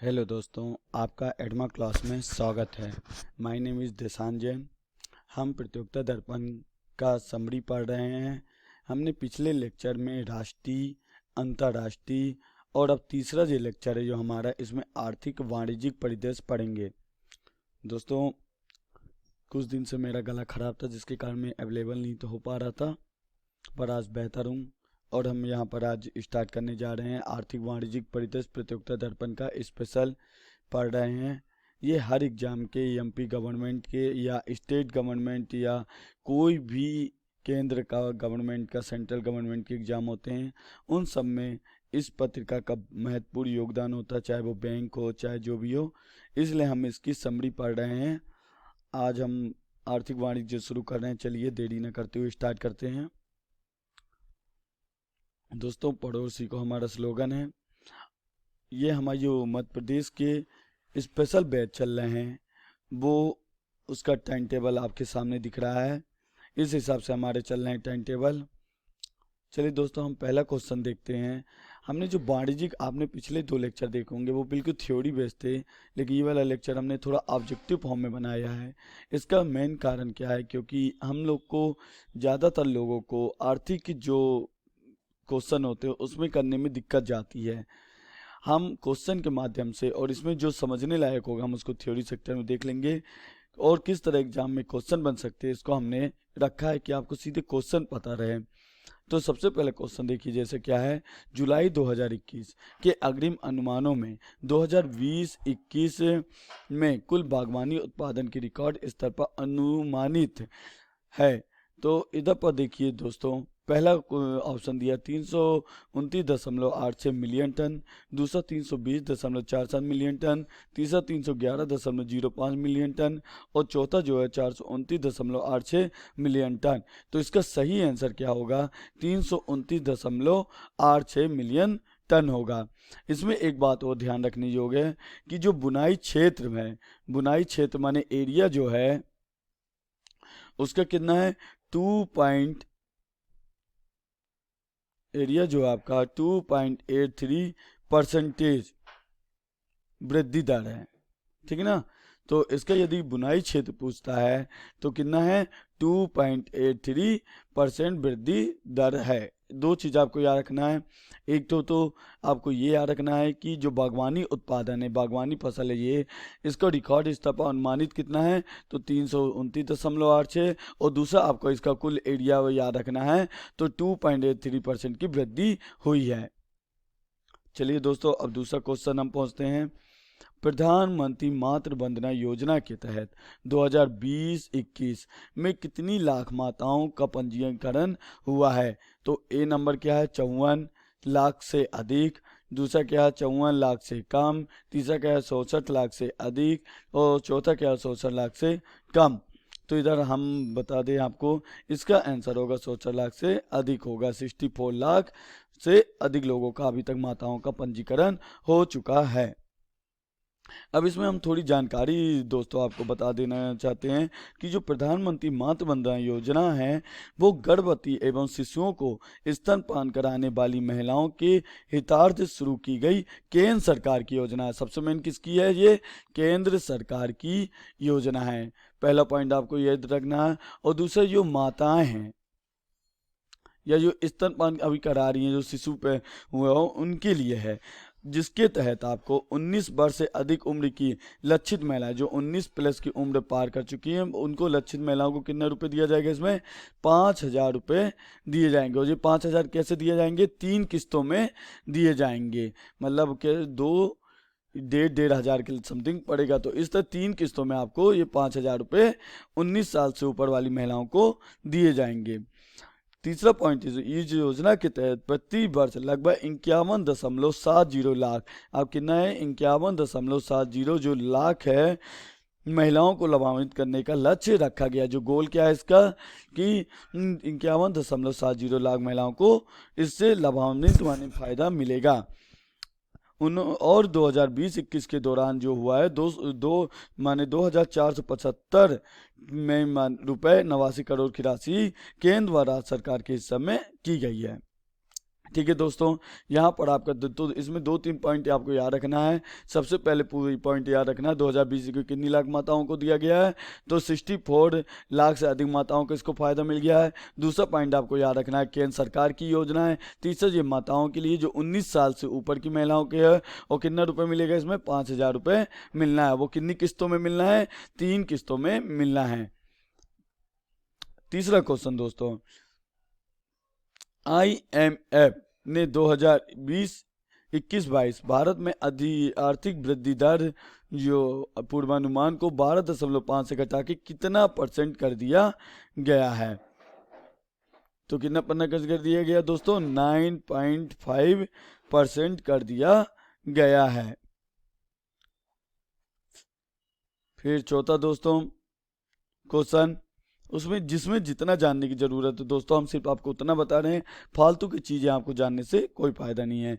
Hello दोस्तों, आपका एडमा class में स्वागत है। माय नेम इज़ देशान जैन। हम प्रतियोगिता दर्पण का समरी पढ़ रहे हैं। हमने पिछले लेक्चर में राष्ट्रीय, अंतर्राष्ट्रीय और अब तीसरा जो लेक्चर है जो हमारा, इसमें आर्थिक वाणिज्यिक परिदृश्य पढ़ेंगे। दोस्तों, कुछ दिन से मेरा गला ख़राब था जिसके कारण मैं अवेलेबल नहीं तो हो पा रहा था, पर आज बेहतर हूँ और हम यहाँ पर आज स्टार्ट करने जा रहे हैं आर्थिक वाणिज्यिक परिदृश्य प्रतियोगिता दर्पण का स्पेशल पढ़ रहे हैं। ये हर एग्ज़ाम के एमपी गवर्नमेंट के या स्टेट गवर्नमेंट या कोई भी केंद्र का गवर्नमेंट का सेंट्रल गवर्नमेंट के एग्ज़ाम होते हैं, उन सब में इस पत्रिका का महत्वपूर्ण योगदान होता है, चाहे वो बैंक हो चाहे जो भी हो। इसलिए हम इसकी समरी पढ़ रहे हैं। आज हम आर्थिक वाणिज्य शुरू कर रहे हैं। चलिए देरी न करते हुए स्टार्ट करते हैं। दोस्तों, पड़ोसी को हमारा स्लोगन है। ये हमारे जो मध्य प्रदेश के स्पेशल बैच चल रहे हैं वो उसका टाइम टेबल आपके सामने दिख रहा है। इस हिसाब से हमारे चल रहे हैं टाइम टेबल। चलिए दोस्तों, हम पहला क्वेश्चन देखते हैं। हमने जो वाणिज्यिक, आपने पिछले 2 लेक्चर देखे होंगे वो बिल्कुल थ्योरी बेस्ड थे, लेकिन ये वाला लेक्चर हमने थोड़ा ऑब्जेक्टिव फॉर्म में बनाया है। इसका मेन कारण क्या है, क्योंकि हम लोग को, ज़्यादातर लोगों को आर्थिक जो क्वेश्चन होते हैं उसमें करने में दिक्कत जाती है। हम क्वेश्चन के माध्यम से और इसमें जो समझने लायक होगा हम उसको थ्योरी सेक्टर में देख लेंगे, और किस तरह एग्जाम में क्वेश्चन बन सकते हैं इसको हमने रखा है कि आपको सीधे क्वेश्चन पता रहे। तो सबसे पहले क्वेश्चन देखिए, जैसे क्या है, जुलाई 2021 के अग्रिम अनुमानों में 2020-21 में कुल बागवानी उत्पादन की रिकॉर्ड स्तर पर अनुमानित है। तो इधर पर देखिए दोस्तों, पहला ऑप्शन दिया 329.86 मिलियन टन, दूसरा 320.47 मिलियन टन, तीसरा 311.05 मिलियन टन और चौथा जो है 429.86 मिलियन टन। तो इसका सही आंसर क्या होगा? 329.86 मिलियन टन होगा। इसमें एक बात और ध्यान रखने योग्य है कि जो बुनाई क्षेत्र में, बुनाई क्षेत्र माने एरिया जो है उसका कितना है, एरिया जो आपका 2.83% वृद्धि दर है, ठीक है ना। तो इसका यदि बुनाई क्षेत्र पूछता है तो कितना है, 2.83% वृद्धि दर है। 2 चीज़ आपको याद रखना है। एक तो आपको ये याद रखना है कि जो बागवानी उत्पादन है, बागवानी फसल है, ये इसका रिकॉर्ड स्तर पर अनुमानित कितना है, तो 329.86, और दूसरा आपको इसका कुल एरिया याद रखना है, तो 2.83% की वृद्धि हुई है। चलिए दोस्तों, अब दूसरा क्वेश्चन हम पहुँचते हैं। प्रधानमंत्री मातृ वंदना योजना के तहत 2020-21 में कितनी लाख माताओं का पंजीकरण हुआ है? तो ए नंबर क्या है, 54 लाख से अधिक, दूसरा क्या है 54 लाख से कम, तीसरा क्या है 67 लाख से अधिक और चौथा क्या है 67 लाख से कम। तो इधर हम बता दें आपको, इसका आंसर होगा 67 लाख से अधिक होगा। 64 लाख से अधिक लोगों का अभी तक माताओं का पंजीकरण हो चुका है। अब इसमें हम थोड़ी जानकारी दोस्तों आपको बता देना चाहते हैं कि जो प्रधानमंत्री मातृ वंदना योजना है वो गर्भवती एवं शिशुओं को स्तनपान कराने वाली महिलाओं के हितार्थ शुरू की गई केंद्र सरकार की योजना है। सबसे मेन किसकी है, ये केंद्र सरकार की योजना है। पहला पॉइंट आपको याद रखना है। और दूसरा, जो माताएं हैं या जो स्तनपान अभी करा रही हैं, जो शिशु पे हुआ हो उनके लिए है, जिसके तहत आपको 19 वर्ष से अधिक उम्र की लक्षित महिलाएं, जो 19 प्लस की उम्र पार कर चुकी हैं, उनको लक्षित महिलाओं को कितना रुपए दिया जाएगा, इसमें 5,000 रुपये दिए जाएंगे। और ये 5,000 कैसे दिए जाएंगे, 3 किस्तों में दिए जाएंगे, मतलब कि 1,500 हज़ार के समथिंग पड़ेगा। तो इस तरह 3 किस्तों में आपको ये 5,000 रुपये 19 साल से ऊपर वाली महिलाओं को दिए जाएंगे। तीसरा पॉइंट, इस योजना के तहत प्रति वर्ष लगभग 51.70 लाख, अब कितना है, 51.70 जो लाख है महिलाओं को लाभान्वित करने का लक्ष्य रखा गया। जो गोल क्या है इसका, कि 51.70 लाख महिलाओं को इससे लाभान्वित माने फायदा मिलेगा। और 2020-21 के दौरान जो हुआ है, 2,475 में रुपए 89 करोड़ की राशि केंद्र व राज्य सरकार के हिस्से में की गई है। ठीक है दोस्तों, यहाँ पर आपका तो इसमें 2-3 पॉइंट आपको याद रखना है। सबसे पहले पूरी पॉइंट याद रखना है 2020 को कितनी लाख माताओं को दिया गया है, तो 64 लाख से अधिक माताओं को इसको फ़ायदा मिल गया है। दूसरा पॉइंट आपको याद रखना है केंद्र सरकार की योजना है। तीसरा ये माताओं के लिए जो 19 साल से ऊपर की महिलाओं के है, और कितना रुपये मिलेगा इसमें, 5,000 रुपये मिलना है। वो कितनी किस्तों में मिलना है, 3 किस्तों में मिलना है। तीसरा क्वेश्चन दोस्तों, IMF ने 2020-21-22 भारत में आर्थिक वृद्धि दर जो पूर्वानुमान को 12.5 से घटा के कितना % कर दिया गया है। तो कितना पन्ना कर दिया गया दोस्तों, 9.5% कर दिया गया है। फिर चौथा दोस्तों क्वेश्चन, उसमें जिसमें जितना जानने की ज़रूरत है दोस्तों, हम सिर्फ आपको उतना बता रहे हैं, फालतू की चीज़ें आपको जानने से कोई फ़ायदा नहीं है।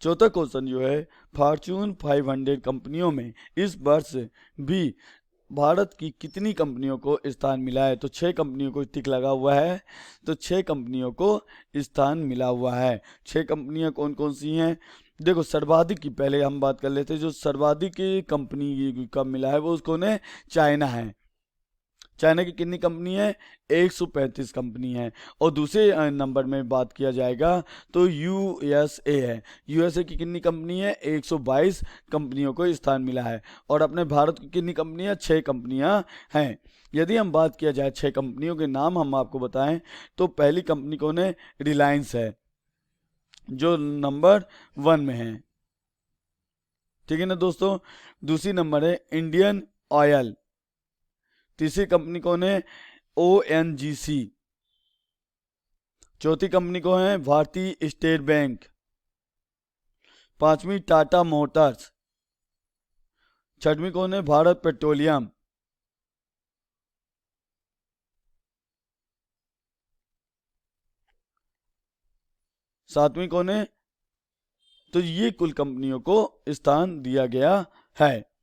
चौथा क्वेश्चन जो है, फॉर्च्यून 500 कंपनियों में इस वर्ष भी भारत की कितनी कंपनियों को स्थान मिला है। तो 6 कंपनियों को टिक लगा हुआ है, तो 6 कंपनियों को स्थान मिला हुआ है। 6 कंपनियां कौन कौन सी हैं, देखो सर्वाधिक की पहले हम बात कर लेते हैं। जो सर्वाधिक कंपनी कब मिला है वो उसको ने चाइना है। चाइना की कितनी कंपनी है, 135 कंपनी है। और दूसरे नंबर में बात किया जाएगा तो USA है। USA की कितनी कंपनी है, 122 कंपनियों को स्थान मिला है। और अपने भारत की कितनी कंपनियां, 6 कंपनियां हैं। यदि हम बात किया जाए 6 कंपनियों के नाम हम आपको बताएं, तो पहली कंपनी कौन है, रिलायंस है, जो नंबर 1 में है। ठीक है ना दोस्तों। दूसरी नंबर है इंडियन ऑयल। तीसरी कंपनी कौन है, ONGC। चौथी कंपनी कौन है, भारतीय स्टेट बैंक। पांचवी टाटा मोटर्स। छठवीं कौन है, भारत पेट्रोलियम। सातवीं कौन है, तो ये कुल कंपनियों को स्थान दिया गया है।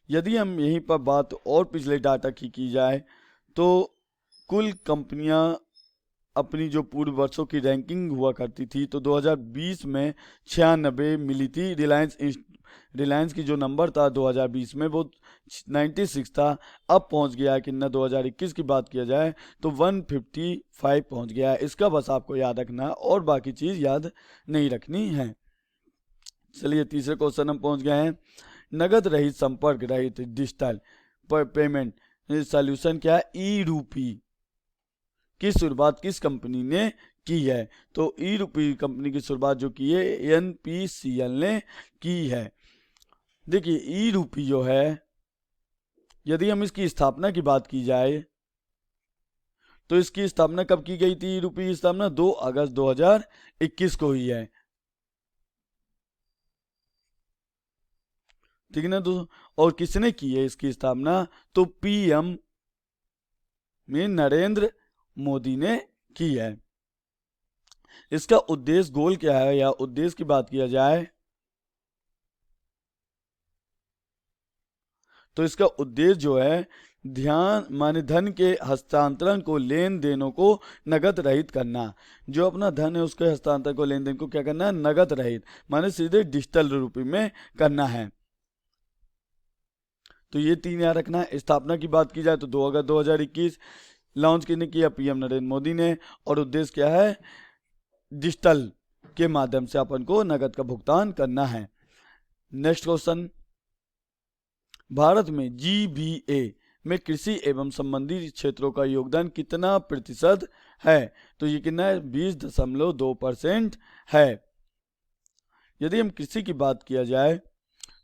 यदि हम यहीं पर बात और पिछले डाटा की जाए, तो कुल कंपनियां अपनी जो पूर्व वर्षों की रैंकिंग हुआ करती थी, तो 2020 में 96 मिली थी। रिलायंस की जो नंबर था 2020 में वो 96 था। अब पहुंच गया है कितना, 2021 की बात किया जाए तो 155 पहुंच गया है। इसका बस आपको याद रखना है और बाकी चीज़ याद नहीं रखनी है। चलिए तीसरे क्वेश्चन हम पहुंच गए हैं। नगद रहित संपर्क रहित डिजिटल पेमेंट सॉल्यूशन क्या है, ई-रूपी की शुरुआत किस कंपनी ने की है। तो ई-रूपी कंपनी की शुरुआत जो की है NPCL ने की है। देखिए ई-रूपी जो है, यदि हम इसकी स्थापना की बात की जाए तो इसकी स्थापना कब की गई थी। ई-रूपी की स्थापना 2 अगस्त 2021 को हुई है। ठीक है ना दोस्तों। और किसने की है इसकी स्थापना, तो PM में नरेंद्र मोदी ने की है। इसका उद्देश्य गोल क्या है, या उद्देश्य की बात किया जाए तो इसका उद्देश्य जो है धन के हस्तांतरण को, लेन देनों को नगद रहित करना। जो अपना धन है उसके हस्तांतरण को, लेन देन को क्या करना है, नगद रहित, माने सीधे डिजिटल रूप में करना है। तो ये 3 याद रखना है। स्थापना की बात की जाए तो 2 अगस्त 2021 लॉन्च किसने किया, PM नरेंद्र मोदी ने। और उद्देश्य क्या है, डिजिटल के माध्यम से अपन को नगद का भुगतान करना है। नेक्स्ट क्वेश्चन, भारत में GBA में कृषि एवं संबंधित क्षेत्रों का योगदान कितना % है। तो ये कितना है, 20.2% है। यदि हम कृषि की बात किया जाए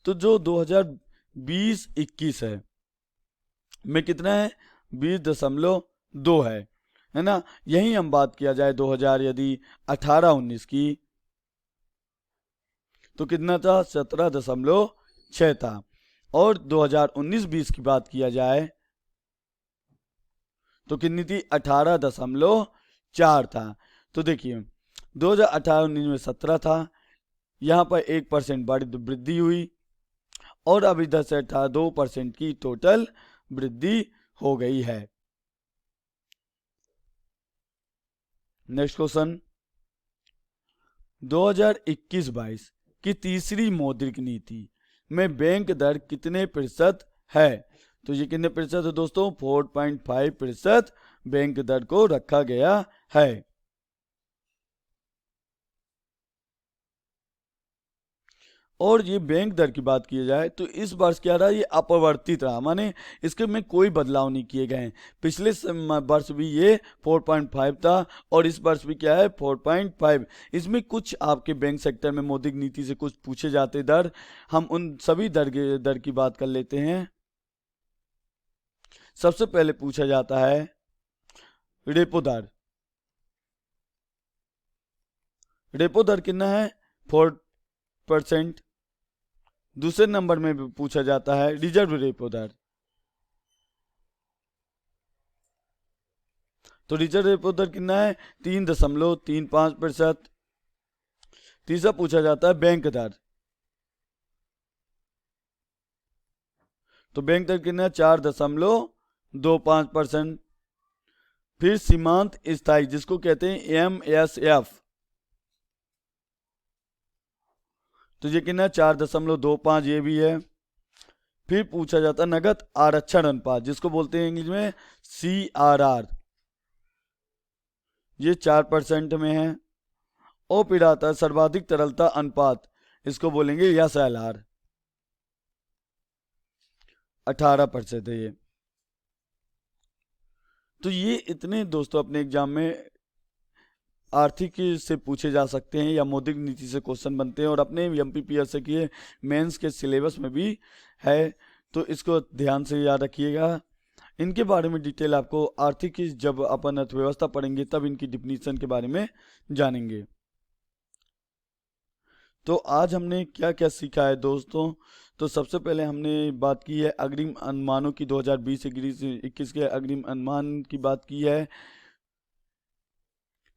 तो जो 2020-21 है में कितना है, 20.2 है ना। यही हम बात किया जाए 2000 यदि 18-19 की तो कितना था, 17.6 था। और 2019-20 की बात किया जाए तो कितनी थी, 18.4 था। तो देखिए 2018-19 में 17 था, यहाँ पर 1% वृद्धि हुई, और अब इधर से 2% की टोटल वृद्धि हो गई है। नेक्स्ट क्वेश्चन, 2021-22 की तीसरी मौद्रिक नीति में बैंक दर कितने प्रतिशत है? तो ये कितने प्रतिशत है दोस्तों? 4.5% बैंक दर को रखा गया है। और ये बैंक दर की बात की जाए तो इस वर्ष क्या रहा, ये अपरिवर्तित रहा, माने इसके में कोई बदलाव नहीं किए गए हैं। पिछले वर्ष भी ये 4.5 था और इस वर्ष भी क्या है 4.5। इसमें कुछ आपके बैंक सेक्टर में मौद्रिक नीति से कुछ पूछे जाते दर, हम उन सभी दर की बात कर लेते हैं। सबसे पहले पूछा जाता है रेपो दर। रेपो दर कितना है? 4%। दूसरे नंबर में भी पूछा जाता है रिजर्व रेपो दर। तो रिजर्व रेपो दर कितना है? 3.35%। तीसरा पूछा जाता है बैंक दर। तो बैंक दर कितना है? 4.25%। फिर सीमांत स्थायी, जिसको कहते हैं MSF, तो ये कितना? 4.25, ये भी है। फिर पूछा जाता है नगद आरक्षण अनुपात, जिसको बोलते हैं इंग्लिश में CRR, ये 4% में है। और फिर आता है सर्वाधिक तरलता अनुपात, इसको बोलेंगे SLR, 18% है ये। तो ये इतने दोस्तों अपने एग्जाम में आर्थिक से पूछे जा सकते हैं या मौद्रिक नीति से क्वेश्चन बनते हैं और अपने MPPS से किए मेंस के सिलेबस में भी है, तो इसको ध्यान से याद रखिएगा। इनके बारे में डिटेल आपको आर्थिक की जब अपन अर्थव्यवस्था पढ़ेंगे तब इनकी डिफिनीशन के बारे में जानेंगे। तो आज हमने क्या क्या सीखा है दोस्तों? तो सबसे पहले हमने बात की है अग्रिम अनुमानों की, 2020-21 के अग्रिम अनुमान की बात की है।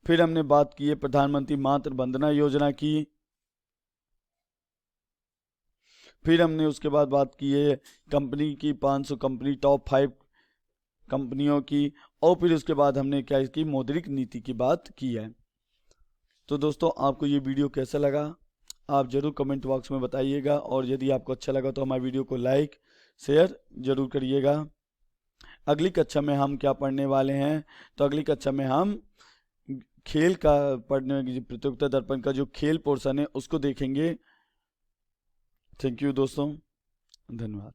फिर हमने बात की है प्रधानमंत्री मातृ वंदना योजना की। फिर हमने उसके बाद बात की है कंपनी की 500 कंपनी, टॉप 5 कंपनियों की। और फिर उसके बाद हमने क्या इसकी मौद्रिक नीति की बात की है। तो दोस्तों आपको ये वीडियो कैसा लगा आप जरूर कमेंट बॉक्स में बताइएगा, और यदि आपको अच्छा लगा तो हमारे वीडियो को लाइक शेयर जरूर करिएगा। अगली कक्षा में हम क्या पढ़ने वाले हैं? तो अगली कक्षा में हम खेल का पढ़ने की प्रतियोगिता दर्पण का जो खेल पोर्शन है उसको देखेंगे। थैंक यू दोस्तों, धन्यवाद।